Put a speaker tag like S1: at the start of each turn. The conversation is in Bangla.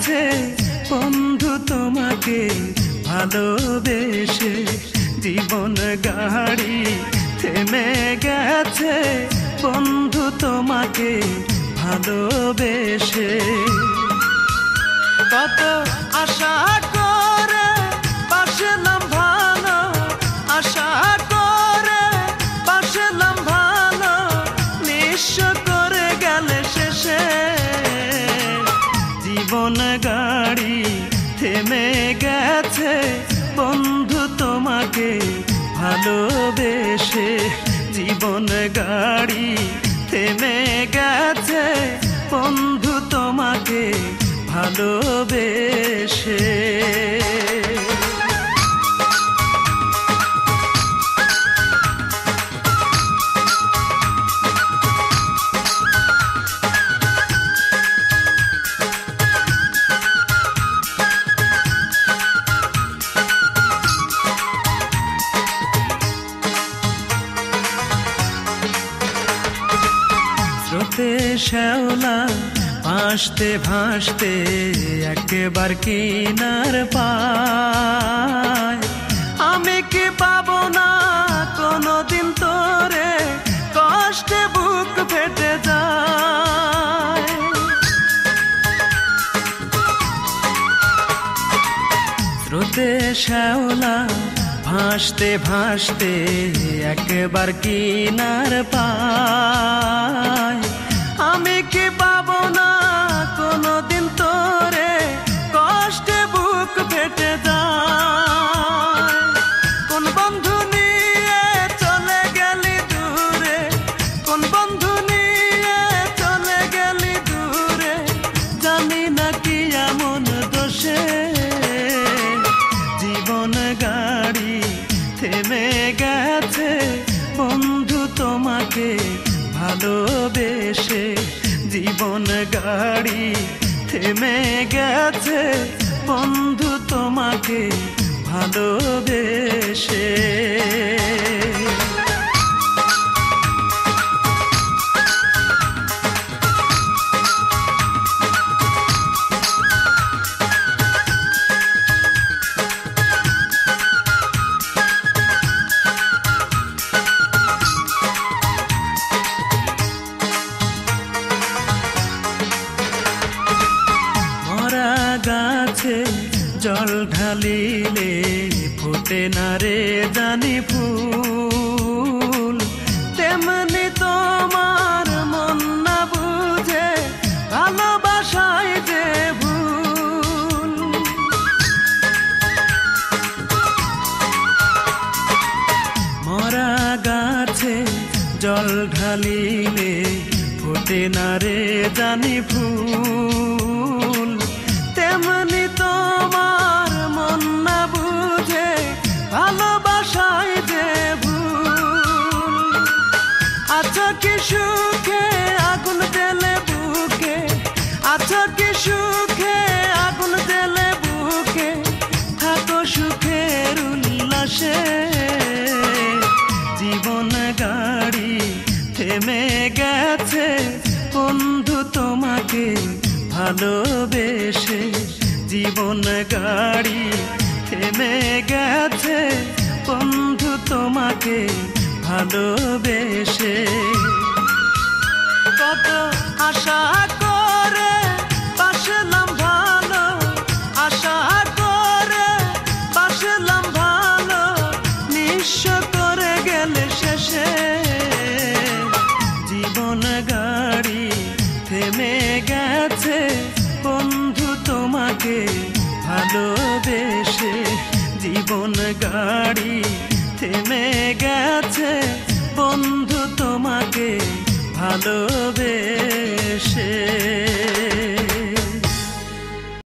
S1: গেছে বন্ধু তোমাকে ভালোবেসে, জীবন গাড়ি থেমে গেছে বন্ধু তোমাকে ভালোবেসে। কত আশা করে বাসলাম ভালো, আশা করে বাসলাম ভালো, নিঃস্ব করে গেলে শেষে জীবন গাড়ি থেমে গেছে বন্ধু তোমাকে ভালোবেসে। জীবন গাড়ি থেমে গেছে বন্ধু তোমাকে ভালোবেসে। স্রোতে শ্যাওলা ভাসতে ভাসতে একবার কিনার পায়, আমি কি পাবো না কোনোদিন তোরে, কষ্টে বুক ফেটে যায়। স্রোতে শ্যাওলা ভাসতে ভাসতে একবার কিনার পায়, আমি কি পাবো না কোনোদিন তোরে, কষ্টে বুক ফেটে যায়। কোন বন্ধু নিয়ে চলে গেলি দূরে, কোন বন্ধু নিয়ে চলে গেলি দূরে, জানি না কি এমন দোষে জীবন গাড়ি থেমে গেছে বন্ধু তোমাকে ভালোবেসে। জীবন গাড়ি থেমে গেছে বন্ধু তোমাকে ভালোবেসে। গাছে জল ঢালিলে ফোটে না রে জানি ফুল, তেমনি তোমার মন না বুঝে ভালোবাসায় যে ভুল। মরা গাছে জল ঢালিলে ফোটে না রে জানি ফুল, তেমনি তোমার মন না বুঝে ভালোবাসায় যে ভুল। আছো কি সুখে আগুন জ্বেলে বুকে, আছো কি সুখে আগুন জ্বেলে বুকে, থাকো সুখের উল্লাসে। জীবন গাড়ি থেমে গেছে বন্ধু তোমাকে ভালোবেসে। জীবন গাড়ি থেমে গেছে বন্ধু তোমাকে ভালোবেসে। কত আশা করে বাসলাম ভালো, আশা করে বাসলাম ভালো, নিঃস্ব করে গেলে শেষে জীবন গাড়ি থেমে গেছে বন্ধু তোমাকে ভালোবেসে। জীবন গাড়ি থেমে গেছে বন্ধু তোমাকে ভালোবেসে।